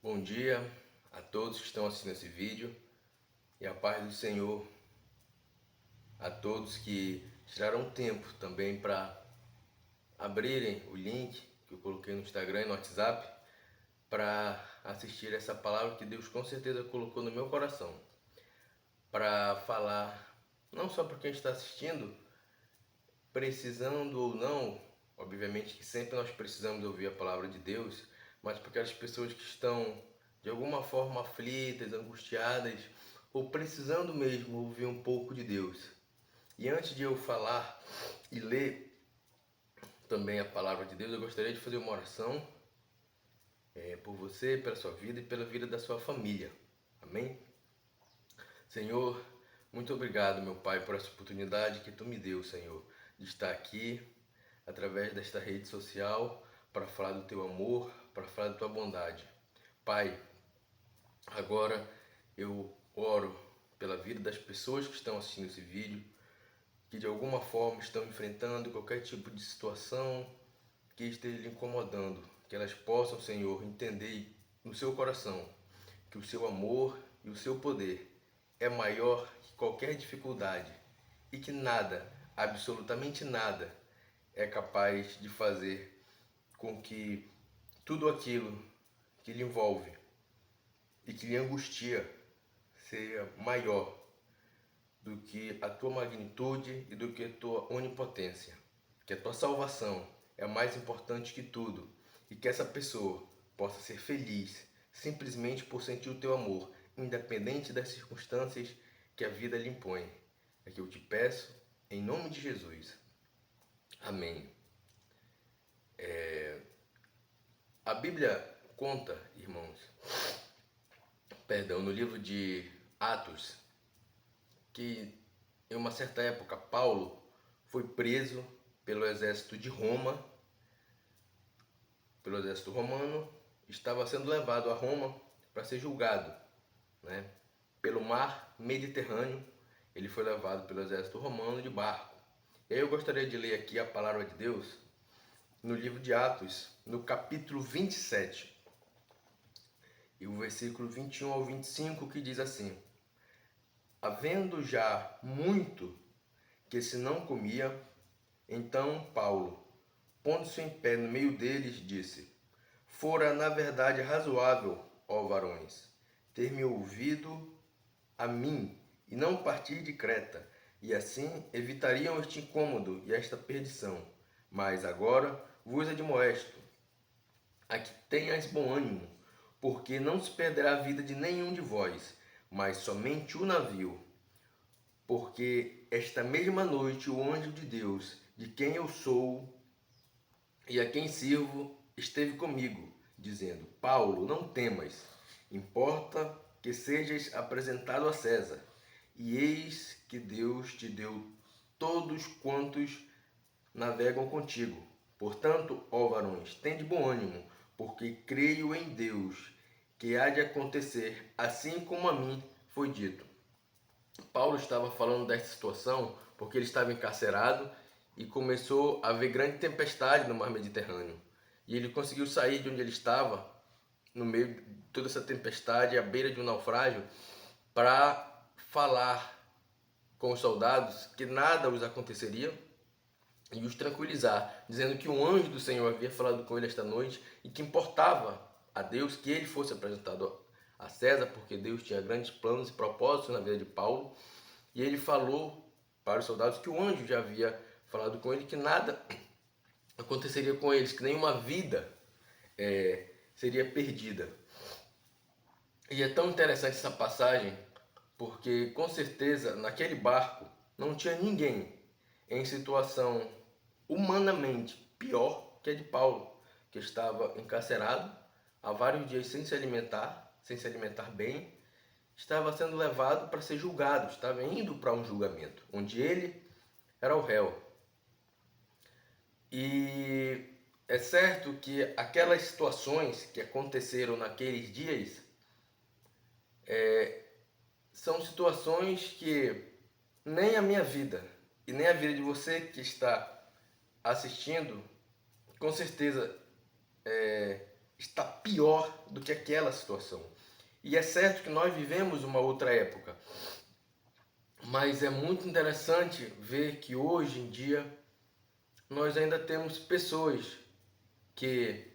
Bom dia a todos que estão assistindo esse vídeo e a paz do Senhor a todos que tiraram tempo também para abrirem o link que eu coloquei no Instagram e no WhatsApp para assistir essa palavra que Deus com certeza colocou no meu coração para falar não só para quem está assistindo, precisando ou não, obviamente que sempre nós precisamos ouvir a palavra de Deus, mas para aquelas pessoas que estão de alguma forma aflitas, angustiadas ou precisando mesmo ouvir um pouco de Deus. E antes de eu falar e ler também a palavra de Deus, eu gostaria de fazer uma oração por você, pela sua vida e pela vida da sua família. Amém? Senhor, muito obrigado, meu Pai, por essa oportunidade que Tu me deu, Senhor, de estar aqui através desta rede social para falar do Teu amor, para falar da Tua bondade. Pai, agora eu oro pela vida das pessoas que estão assistindo esse vídeo, que de alguma forma estão enfrentando qualquer tipo de situação que esteja lhe incomodando, que elas possam, Senhor, entender no seu coração que o seu amor e o seu poder é maior que qualquer dificuldade e que nada, absolutamente nada, é capaz de fazer com que tudo aquilo que lhe envolve e que lhe angustia seja maior do que a tua magnitude e do que a tua onipotência. Que a tua salvação é mais importante que tudo e que essa pessoa possa ser feliz simplesmente por sentir o teu amor, independente das circunstâncias que a vida lhe impõe. É que eu te peço, em nome de Jesus. Amém. A Bíblia conta, irmãos, no livro de Atos, que em uma certa época Paulo foi preso pelo exército de Roma, pelo exército romano, estava sendo levado a Roma para ser julgado, né? Pelo mar Mediterrâneo, ele foi levado pelo exército romano de barco. E aí eu gostaria de ler aqui a palavra de Deus no livro de Atos, no capítulo 27, e o versículo 21 ao 25, que diz assim: Havendo já muito que se não comia, então Paulo, pondo-se em pé no meio deles, disse: Fora na verdade razoável, ó varões, ter-me ouvido a mim e não partir de Creta, e assim evitariam este incômodo e esta perdição. Mas agora vos admoesto a que tenhais bom ânimo, porque não se perderá a vida de nenhum de vós, mas somente o navio. Porque esta mesma noite o anjo de Deus, de quem eu sou e a quem sirvo, esteve comigo, dizendo: Paulo, não temas, importa que sejas apresentado a César. E eis que Deus te deu todos quantos navegam contigo. Portanto, ó varões, tende bom ânimo, porque creio em Deus, que há de acontecer assim como a mim foi dito. Paulo estava falando dessa situação porque ele estava encarcerado e começou a haver grande tempestade no mar Mediterrâneo. E ele conseguiu sair de onde ele estava, no meio de toda essa tempestade, à beira de um naufrágio, para falar com os soldados que nada os aconteceria e os tranquilizar, dizendo que o anjo do Senhor havia falado com ele esta noite e que importava a Deus que ele fosse apresentado a César, porque Deus tinha grandes planos e propósitos na vida de Paulo. E ele falou para os soldados que o anjo já havia falado com ele, que nada aconteceria com eles, que nenhuma vida seria perdida. E é tão interessante essa passagem, porque com certeza naquele barco não tinha ninguém em situação humanamente pior que a de Paulo, que estava encarcerado há vários dias sem se alimentar bem, estava sendo levado para ser julgado, estava indo para um julgamento, onde ele era o réu. E é certo que aquelas situações que aconteceram naqueles dias são situações que nem a minha vida e nem a vida de você que está assistindo, com certeza está pior do que aquela situação. E é certo que nós vivemos uma outra época, mas é muito interessante ver que hoje em dia nós ainda temos pessoas que,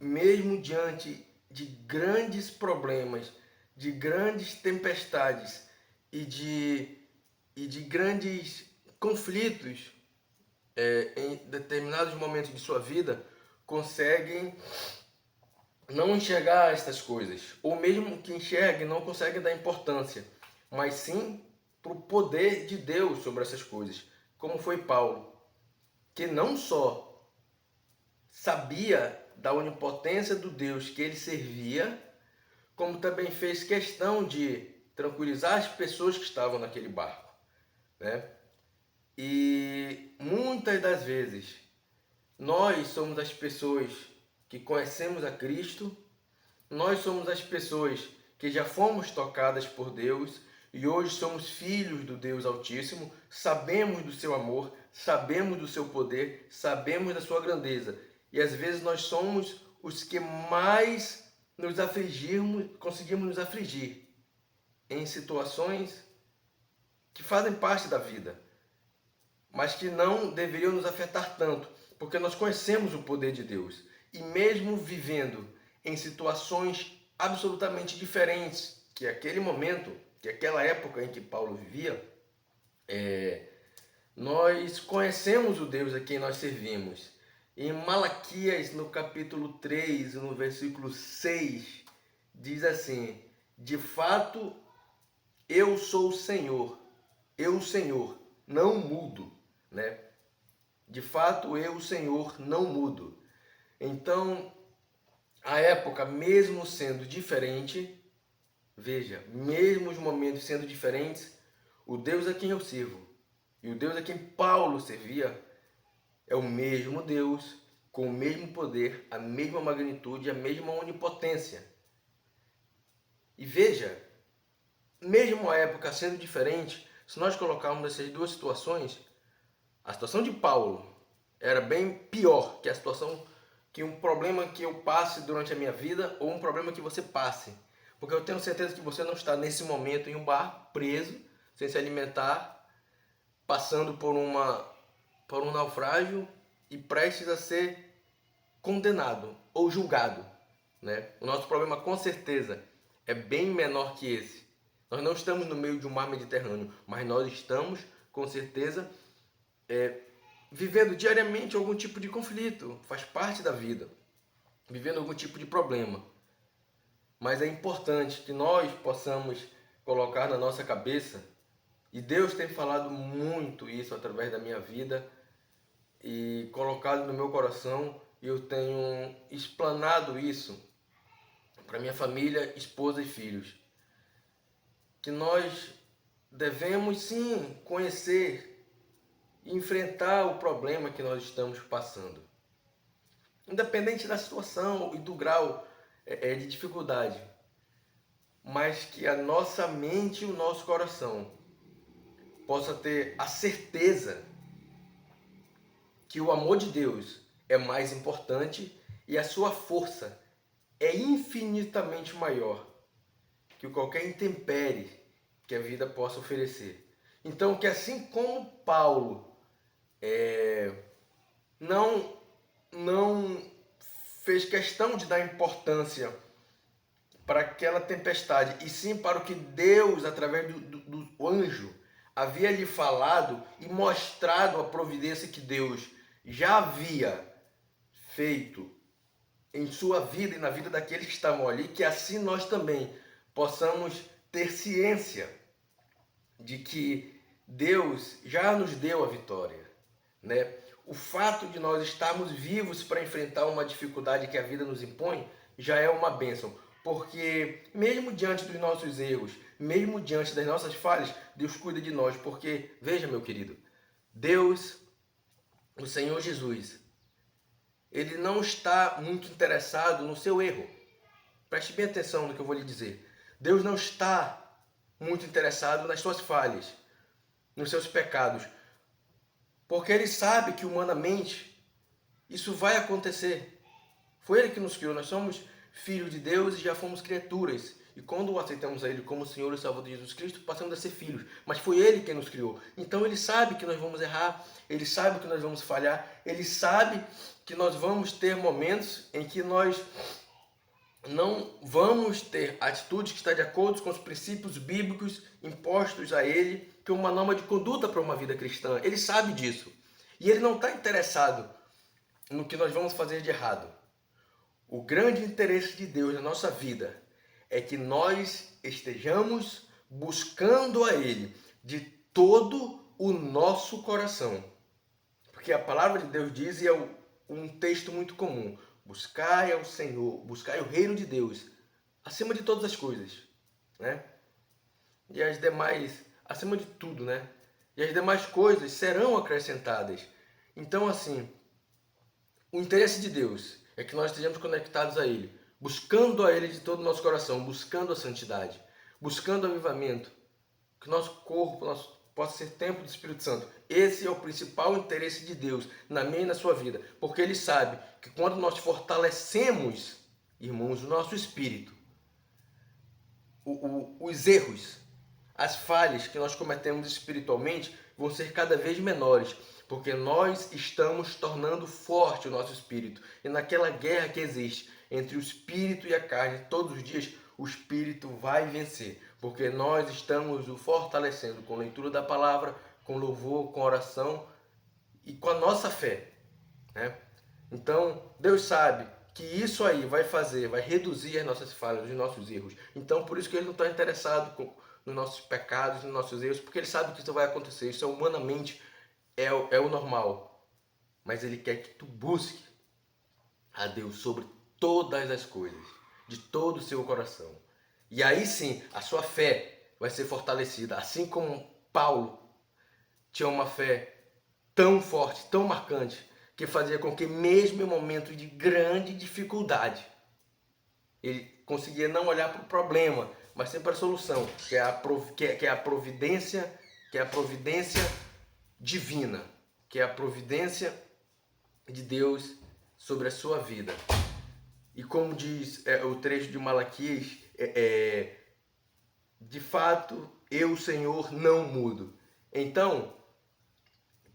mesmo diante de grandes problemas, de grandes tempestades e de grandes conflitos em determinados momentos de sua vida, conseguem não enxergar estas coisas, ou mesmo que enxerguem, não conseguem dar importância, mas sim para o poder de Deus sobre essas coisas, como foi Paulo, que não só sabia da onipotência do Deus que ele servia, como também fez questão de tranquilizar as pessoas que estavam naquele barco, né? E muitas das vezes nós somos as pessoas que conhecemos a Cristo, nós somos as pessoas que já fomos tocadas por Deus e hoje somos filhos do Deus Altíssimo, sabemos do seu amor, sabemos do seu poder, sabemos da sua grandeza. E às vezes nós somos os que mais nos afligirmos, conseguimos nos afligir em situações que fazem parte da vida, mas que não deveriam nos afetar tanto, porque nós conhecemos o poder de Deus. E mesmo vivendo em situações absolutamente diferentes que aquele momento, que aquela época em que Paulo vivia, nós conhecemos o Deus a quem nós servimos. Em Malaquias, no capítulo 3, no versículo 6, diz assim: de fato, eu sou o Senhor, não mudo, né? De fato, eu, Senhor, não mudo. Então, a época, mesmo sendo diferente, veja, mesmo os momentos sendo diferentes, o Deus a quem eu sirvo e o Deus a quem Paulo servia é o mesmo Deus, com o mesmo poder, a mesma magnitude, a mesma onipotência. E veja, mesmo a época sendo diferente, se nós colocarmos essas duas situações, a situação de Paulo era bem pior que a situação, que um problema que eu passe durante a minha vida ou um problema que você passe. Porque eu tenho certeza que você não está nesse momento em um barco preso, sem se alimentar, passando por um naufrágio e prestes a ser condenado ou julgado, né? O nosso problema com certeza é bem menor que esse. Nós não estamos no meio de um mar Mediterrâneo, mas nós estamos com certeza vivendo diariamente algum tipo de conflito, faz parte da vida, vivendo algum tipo de problema. Mas é importante que nós possamos colocar na nossa cabeça, e Deus tem falado muito isso através da minha vida e colocado no meu coração, e eu tenho explanado isso para minha família, esposa e filhos, que nós devemos sim conhecer e enfrentar o problema que nós estamos passando, independente da situação e do grau de dificuldade, mas que a nossa mente e o nosso coração possa ter a certeza que o amor de Deus é mais importante e a sua força é infinitamente maior que qualquer intempérie que a vida possa oferecer. Então, que assim como Paulo não fez questão de dar importância para aquela tempestade, e sim para o que Deus, através do anjo, havia lhe falado e mostrado a providência que Deus já havia feito em sua vida e na vida daqueles que estavam ali, que assim nós também possamos ter ciência de que Deus já nos deu a vitória, né? O fato de nós estarmos vivos para enfrentar uma dificuldade que a vida nos impõe já é uma bênção, porque mesmo diante dos nossos erros, mesmo diante das nossas falhas, Deus cuida de nós, porque, veja, meu querido, Deus, o Senhor Jesus, Ele não está muito interessado no seu erro. Preste bem atenção no que eu vou lhe dizer. Deus não está muito interessado nas suas falhas, nos seus pecados, porque Ele sabe que humanamente isso vai acontecer. Foi Ele que nos criou. Nós somos filhos de Deus e já fomos criaturas. E quando aceitamos a Ele como Senhor e Salvador de Jesus Cristo, passamos a ser filhos. Mas foi Ele quem nos criou. Então Ele sabe que nós vamos errar, Ele sabe que nós vamos falhar, Ele sabe que nós vamos ter momentos em que nós não vamos ter atitudes que estão de acordo com os princípios bíblicos impostos a Ele, que é uma norma de conduta para uma vida cristã. Ele sabe disso. E Ele não está interessado no que nós vamos fazer de errado. O grande interesse de Deus na nossa vida é que nós estejamos buscando a Ele de todo o nosso coração. Porque a palavra de Deus diz, e é um texto muito comum, buscai ao Senhor, buscai o reino de Deus, acima de todas as coisas, né? E as demais, acima de tudo, né? E as demais coisas serão acrescentadas. Então, assim, o interesse de Deus é que nós estejamos conectados a Ele, buscando a Ele de todo o nosso coração, buscando a santidade, buscando o avivamento, que nosso corpo possa ser templo do Espírito Santo. Esse é o principal interesse de Deus na minha e na sua vida, porque Ele sabe que quando nós fortalecemos, irmãos, o nosso espírito, os erros, as falhas que nós cometemos espiritualmente vão ser cada vez menores, porque nós estamos tornando forte o nosso espírito. E naquela guerra que existe entre o espírito e a carne, todos os dias o espírito vai vencer, porque nós estamos o fortalecendo com leitura da palavra, com louvor, com oração e com a nossa fé, né? Então, Deus sabe que isso aí vai reduzir as nossas falhas, os nossos erros. Então, por isso que Ele não está interessado nos nossos pecados, nos nossos erros, porque Ele sabe que isso vai acontecer. Isso é humanamente, é o normal. Mas Ele quer que tu busque a Deus sobre todas as coisas, de todo o seu coração. E aí sim, a sua fé vai ser fortalecida. Assim como Paulo tinha uma fé tão forte, tão marcante, que fazia com que mesmo em momentos de grande dificuldade, ele conseguia não olhar para o problema, mas sempre para a solução, que é a providência divina, que é a providência de Deus sobre a sua vida. E como diz o trecho de Malaquias, de fato, eu, Senhor, não mudo. Então,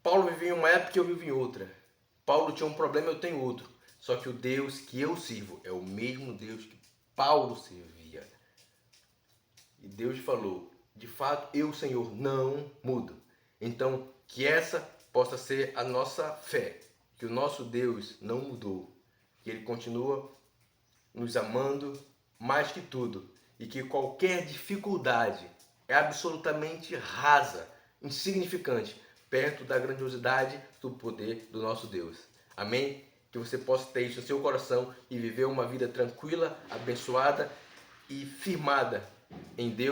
Paulo vivia em uma época e eu vivo em outra. Paulo tinha um problema, eu tenho outro. Só que o Deus que eu sirvo é o mesmo Deus que Paulo servia. E Deus falou, de fato, eu, Senhor, não mudo. Então, que essa possa ser a nossa fé. Que o nosso Deus não mudou. Que Ele continua nos amando mais que tudo. E que qualquer dificuldade é absolutamente rasa, insignificante, perto da grandiosidade do poder do nosso Deus. Amém? Que você possa ter isso no seu coração e viver uma vida tranquila, abençoada e firmada em Deus.